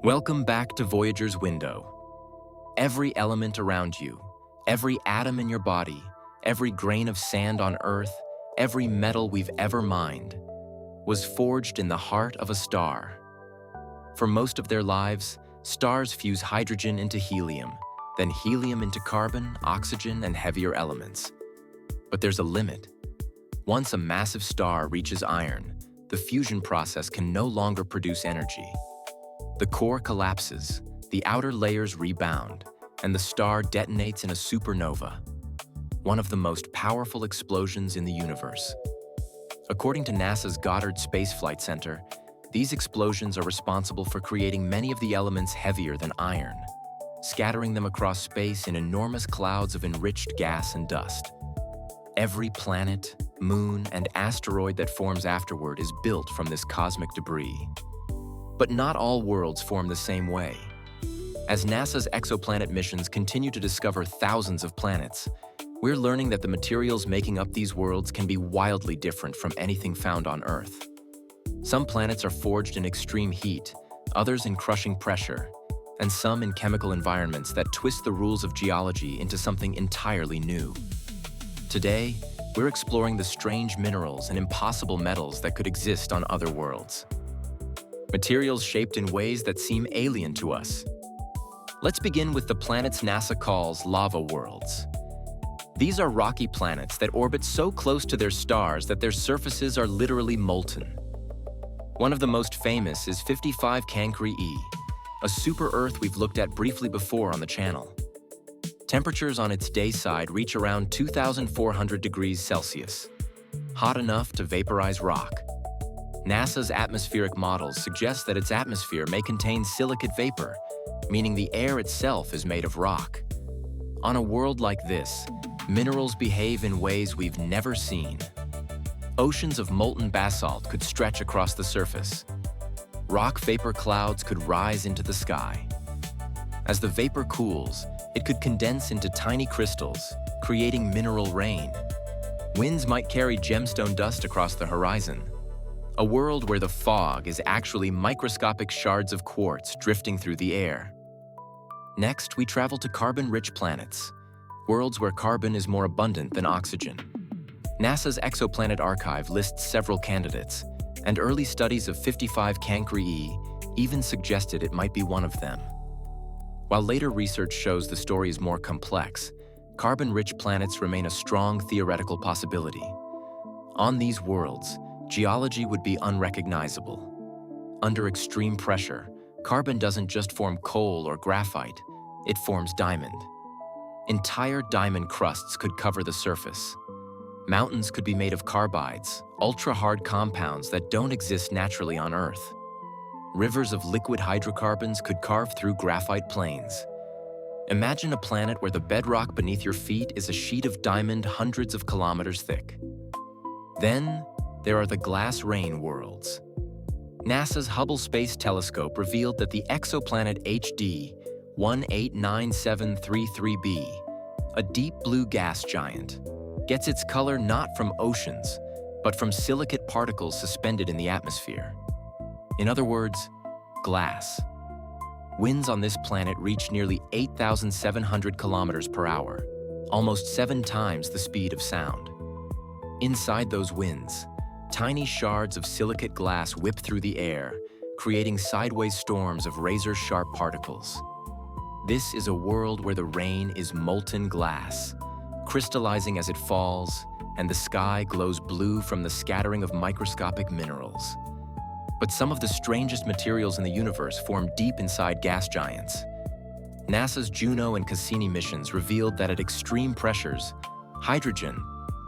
Welcome back to Voyager's window. Every element around you, every atom in your body, every grain of sand on Earth, every metal we've ever mined, was forged in the heart of a star. For most of their lives, stars fuse hydrogen into helium, then helium into carbon, oxygen, and heavier elements. But there's a limit. Once a massive star reaches iron, the fusion process can no longer produce energy. The core collapses, the outer layers rebound, and the star detonates in a supernova, one of the most powerful explosions in the universe. According to NASA's Goddard Space Flight Center, these explosions are responsible for creating many of the elements heavier than iron, scattering them across space in enormous clouds of enriched gas and dust. Every planet, moon, and asteroid that forms afterward is built from this cosmic debris. But not all worlds form the same way. As NASA's exoplanet missions continue to discover thousands of planets, we're learning that the materials making up these worlds can be wildly different from anything found on Earth. Some planets are forged in extreme heat, others in crushing pressure, and some in chemical environments that twist the rules of geology into something entirely new. Today, we're exploring the strange minerals and impossible metals that could exist on other worlds. Materials shaped in ways that seem alien to us. Let's begin with the planets NASA calls lava worlds. These are rocky planets that orbit so close to their stars that their surfaces are literally molten. One of the most famous is 55 Cancri e, a super-Earth we've looked at briefly before on the channel. Temperatures on its day side reach around 2,400 degrees Celsius, hot enough to vaporize rock. NASA's atmospheric models suggest that its atmosphere may contain silicate vapor, meaning the air itself is made of rock. On a world like this, minerals behave in ways we've never seen. Oceans of molten basalt could stretch across the surface. Rock vapor clouds could rise into the sky. As the vapor cools, it could condense into tiny crystals, creating mineral rain. Winds might carry gemstone dust across the horizon. A world where the fog is actually microscopic shards of quartz drifting through the air. Next, we travel to carbon-rich planets, worlds where carbon is more abundant than oxygen. NASA's Exoplanet Archive lists several candidates, and early studies of 55 Cancri e even suggested it might be one of them. While later research shows the story is more complex, carbon-rich planets remain a strong theoretical possibility. On these worlds, geology would be unrecognizable. Under extreme pressure, carbon doesn't just form coal or graphite, it forms diamond. Entire diamond crusts could cover the surface. Mountains could be made of carbides, ultra-hard compounds that don't exist naturally on Earth. Rivers of liquid hydrocarbons could carve through graphite plains. Imagine a planet where the bedrock beneath your feet is a sheet of diamond hundreds of kilometers thick. Then, there are the glass rain worlds. NASA's Hubble Space Telescope revealed that the exoplanet HD 189733b, a deep blue gas giant, gets its color not from oceans, but from silicate particles suspended in the atmosphere. In other words, glass. Winds on this planet reach nearly 8,700 kilometers per hour, almost 7 times the speed of sound. Inside those winds, tiny shards of silicate glass whip through the air, creating sideways storms of razor-sharp particles. This is a world where the rain is molten glass, crystallizing as it falls, and the sky glows blue from the scattering of microscopic minerals. But some of the strangest materials in the universe form deep inside gas giants. NASA's Juno and Cassini missions revealed that at extreme pressures, hydrogen,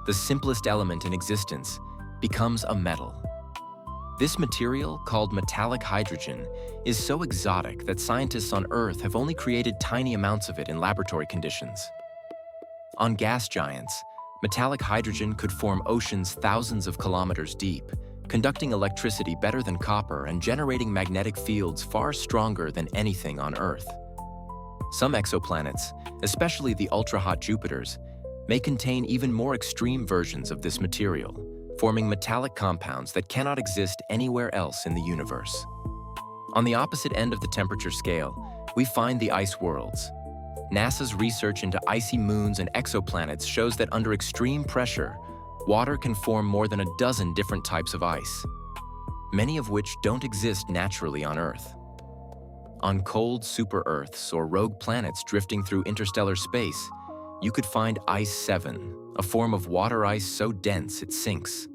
the simplest element in existence, becomes a metal. This material, called metallic hydrogen, is so exotic that scientists on Earth have only created tiny amounts of it in laboratory conditions. On gas giants, metallic hydrogen could form oceans thousands of kilometers deep, conducting electricity better than copper and generating magnetic fields far stronger than anything on Earth. Some exoplanets, especially the ultra-hot Jupiters, may contain even more extreme versions of this material, forming metallic compounds that cannot exist anywhere else in the universe. On the opposite end of the temperature scale, we find the ice worlds. NASA's research into icy moons and exoplanets shows that under extreme pressure, water can form more than a dozen different types of ice, many of which don't exist naturally on Earth. On cold super-Earths or rogue planets drifting through interstellar space, you could find Ice 7, a form of water ice so dense it sinks.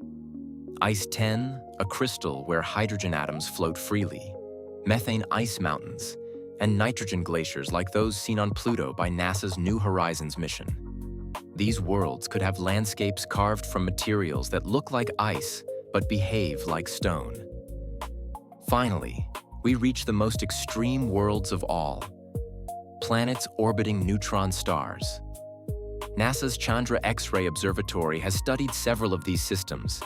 Ice 10, a crystal where hydrogen atoms float freely. Methane ice mountains, and nitrogen glaciers like those seen on Pluto by NASA's New Horizons mission. These worlds could have landscapes carved from materials that look like ice but behave like stone. Finally, we reach the most extreme worlds of all, planets orbiting neutron stars. NASA's Chandra X-ray Observatory has studied several of these systems,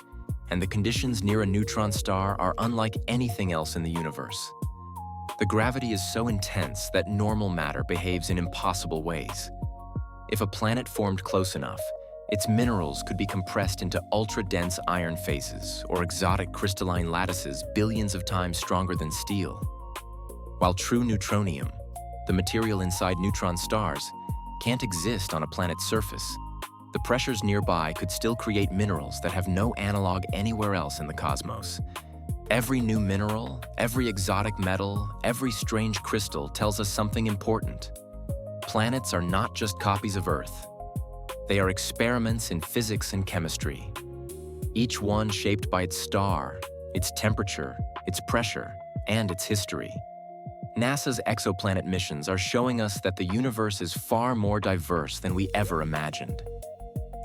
and the conditions near a neutron star are unlike anything else in the universe. The gravity is so intense that normal matter behaves in impossible ways. If a planet formed close enough, its minerals could be compressed into ultra-dense iron phases or exotic crystalline lattices billions of times stronger than steel. While true neutronium, the material inside neutron stars, can't exist on a planet's surface, the pressures nearby could still create minerals that have no analog anywhere else in the cosmos. Every new mineral, every exotic metal, every strange crystal tells us something important. Planets are not just copies of Earth. They are experiments in physics and chemistry, each one shaped by its star, its temperature, its pressure, and its history. NASA's exoplanet missions are showing us that the universe is far more diverse than we ever imagined.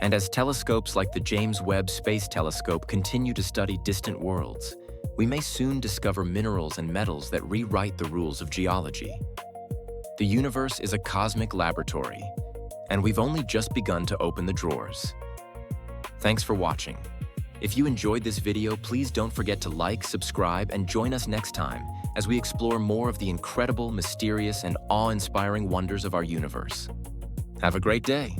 And as telescopes like the James Webb Space Telescope continue to study distant worlds, we may soon discover minerals and metals that rewrite the rules of geology. The universe is a cosmic laboratory, and we've only just begun to open the drawers. Thanks for watching. If you enjoyed this video, please don't forget to like, subscribe, and join us next time as we explore more of the incredible, mysterious, and awe-inspiring wonders of our universe. Have a great day.